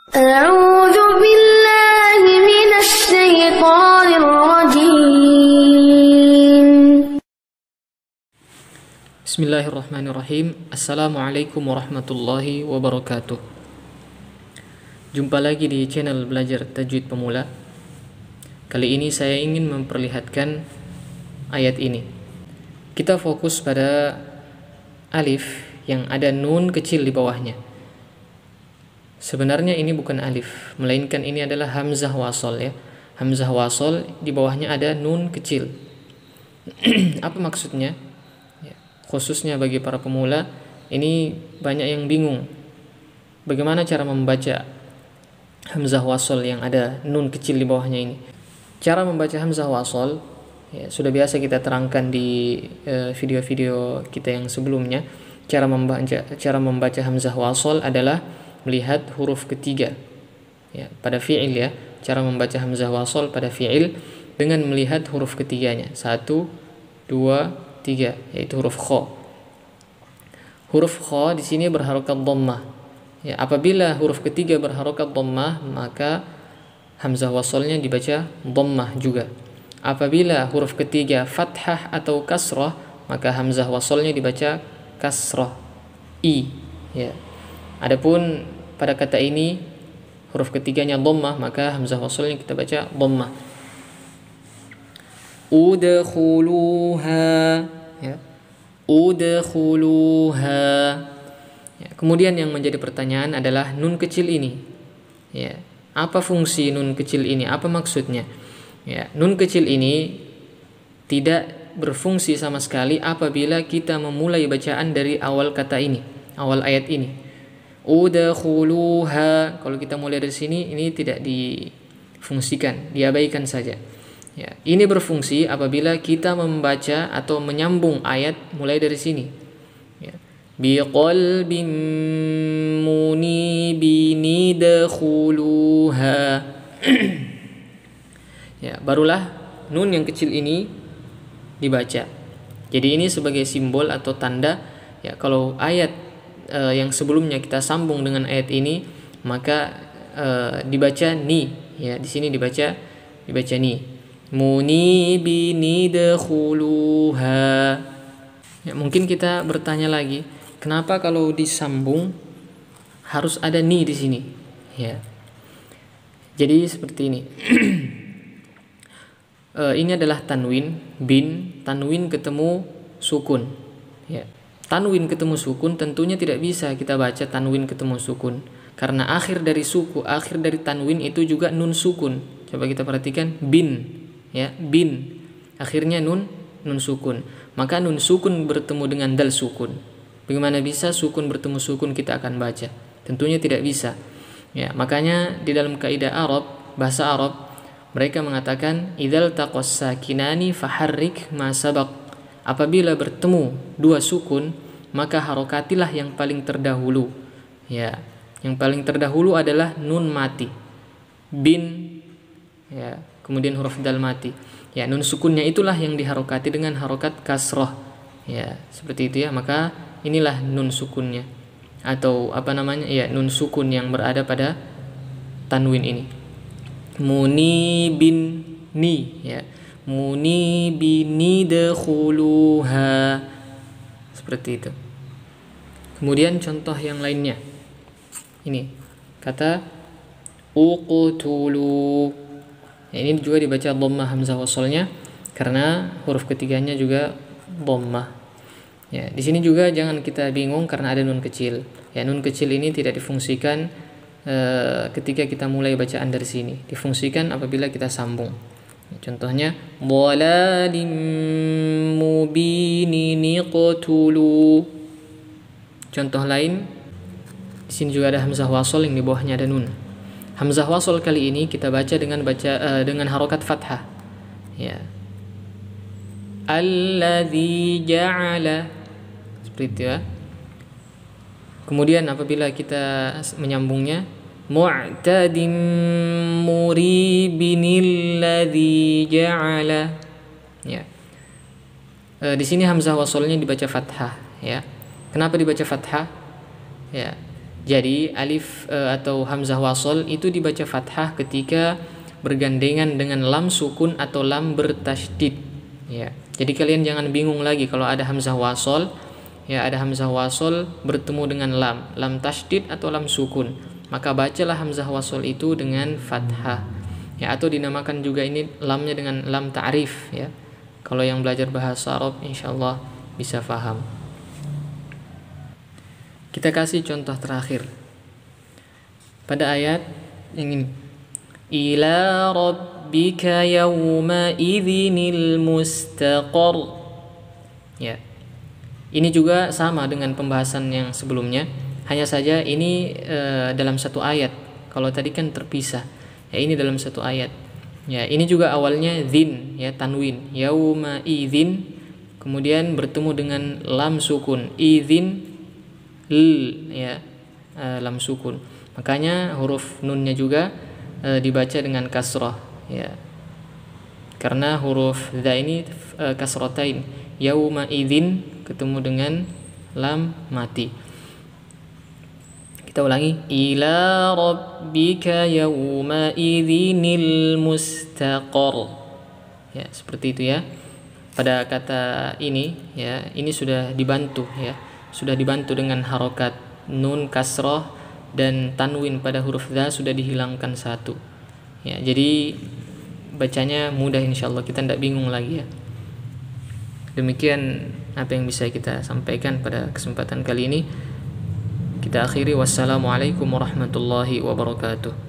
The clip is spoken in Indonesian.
أعوذ بالله من الشيطان الرجيم. Bismillahirrahmanirrahim. Assalamualaikum warahmatullahi wabarakatuh. Jumpa lagi di channel Belajar Tajwid Pemula. Kali ini saya ingin memperlihatkan ayat ini. Kita fokus pada alif yang ada nun kecil di bawahnya. Sebenarnya ini bukan alif, melainkan ini adalah hamzah wasol ya. Hamzah wasol di bawahnya ada nun kecil. Apa maksudnya? Ya, khususnya bagi para pemula, ini banyak yang bingung. Bagaimana cara membaca hamzah wasol yang ada nun kecil di bawahnya ini? Cara membaca hamzah wasol ya, sudah biasa kita terangkan di video-video kita yang sebelumnya. Cara membaca hamzah wasol adalah melihat huruf ketiga ya, pada fi'il ya. Cara membaca hamzah wasol pada fi'il dengan melihat huruf ketiganya. 1, 2, 3, yaitu huruf kha. Huruf kha di sini berharokat dhammah. Ya, apabila huruf ketiga berharokat dhammah, maka hamzah wasolnya dibaca dhammah juga. Apabila huruf ketiga fathah atau kasrah, maka hamzah wasolnya dibaca kasrah i ya. Adapun pada kata ini huruf ketiganya dhammah, maka hamzah wasolnya kita baca dhammah. Udkhuluha ya. Udkhuluha ya. Kemudian yang menjadi pertanyaan adalah nun kecil ini ya. Apa fungsi nun kecil ini? Apa maksudnya? Ya, nun kecil ini tidak berfungsi sama sekali apabila kita memulai bacaan dari awal kata ini, awal ayat ini. Udkhuluha, kalau kita mulai dari sini, ini tidak difungsikan, diabaikan saja. Ya, ini berfungsi apabila kita membaca atau menyambung ayat mulai dari sini. Ya. Biqalbin munibin idkhuluha. Ya, barulah nun yang kecil ini dibaca. Jadi ini sebagai simbol atau tanda ya, kalau ayat yang sebelumnya kita sambung dengan ayat ini, maka dibaca ni ya. Di sini dibaca ni. Munibin idkhuluha. Ya, mungkin kita bertanya lagi, kenapa kalau disambung harus ada ni di sini? Ya. Jadi seperti ini. Ini adalah tanwin, bin, tanwin ketemu sukun. Ya. Tanwin ketemu sukun tentunya tidak bisa kita baca tanwin ketemu sukun, karena akhir dari suku, akhir dari tanwin itu juga nun sukun. Coba kita perhatikan bin, ya, bin, akhirnya nun sukun. Maka nun sukun bertemu dengan dal sukun. Bagaimana bisa sukun bertemu sukun kita akan baca? Tentunya tidak bisa. Ya, makanya di dalam kaidah Arab, bahasa Arab, mereka mengatakan idzal taqas sakinani faharrik ma sabaq. Apabila bertemu dua sukun, maka harokatilah yang paling terdahulu. Ya, yang paling terdahulu adalah nun mati. Bin ya, kemudian huruf dal mati. Ya, nun sukunnya itulah yang diharokati dengan harokat kasroh. Ya, seperti itu ya. Maka inilah nun sukunnya, atau apa namanya? Ya, nun sukun yang berada pada tanwin ini. Muni bin ni ya. Muni bini idkhuluha, seperti itu. Kemudian contoh yang lainnya, ini kata uqtulu ya, ini juga dibaca dhammah hamzah wasolnya karena huruf ketiganya juga dhammah ya. Di sini juga jangan kita bingung karena ada nun kecil ya. Nun kecil ini tidak difungsikan ketika kita mulai bacaan dari sini, difungsikan apabila kita sambung. Contohnya dhalalim mubinin iqtulu. Contoh lain, di sini juga ada hamzah wasol yang di bawahnya ada nun. Hamzah wasol kali ini kita baca dengan harokat fathah. Ya. Alladzi ja'ala, seperti itu ya. Kemudian apabila kita menyambungnya, mu'tadim muribinil ladzi ja'ala ya. Di sini hamzah wasolnya dibaca fathah ya. Kenapa dibaca fathah? Ya. Jadi alif atau hamzah wasol itu dibaca fathah ketika bergandengan dengan lam sukun atau lam bertasydid. Ya. Jadi kalian jangan bingung lagi kalau ada hamzah wasol, ya ada hamzah wasol bertemu dengan lam tasydid atau lam sukun. Maka bacalah hamzah wasol itu dengan fathah. Ya, atau dinamakan juga ini lamnya dengan lam ta'rif, ya. Kalau yang belajar bahasa Arab insyaallah bisa faham. Kita kasih contoh terakhir. Pada ayat yang ini. Ila rabbika yawma idzinil mustaqar. Ya. Ini juga sama dengan pembahasan yang sebelumnya, hanya saja ini dalam satu ayat. Kalau tadi kan terpisah. Ya, ini dalam satu ayat. Ya, ini juga awalnya dzin, ya, tanwin. Yauma idzin, kemudian bertemu dengan lam sukun. Idzin ya, lam sukun. Makanya huruf nunnya juga dibaca dengan kasrah, ya. Karena huruf dza ini kasratain. Yauma idzin ketemu dengan lam mati. Kita ulangi, ila rabbika yawma idzinil mustaqar. Ya, seperti itu ya. Pada kata ini, ya, ini sudah dibantu, ya. Sudah dibantu dengan harokat nun kasrah dan tanwin pada huruf dza sudah dihilangkan satu. Ya, jadi bacanya mudah insyaallah, kita tidak bingung lagi, ya. Demikian apa yang bisa kita sampaikan pada kesempatan kali ini. Kita akhiri, wassalamualaikum warahmatullahi wabarakatuh.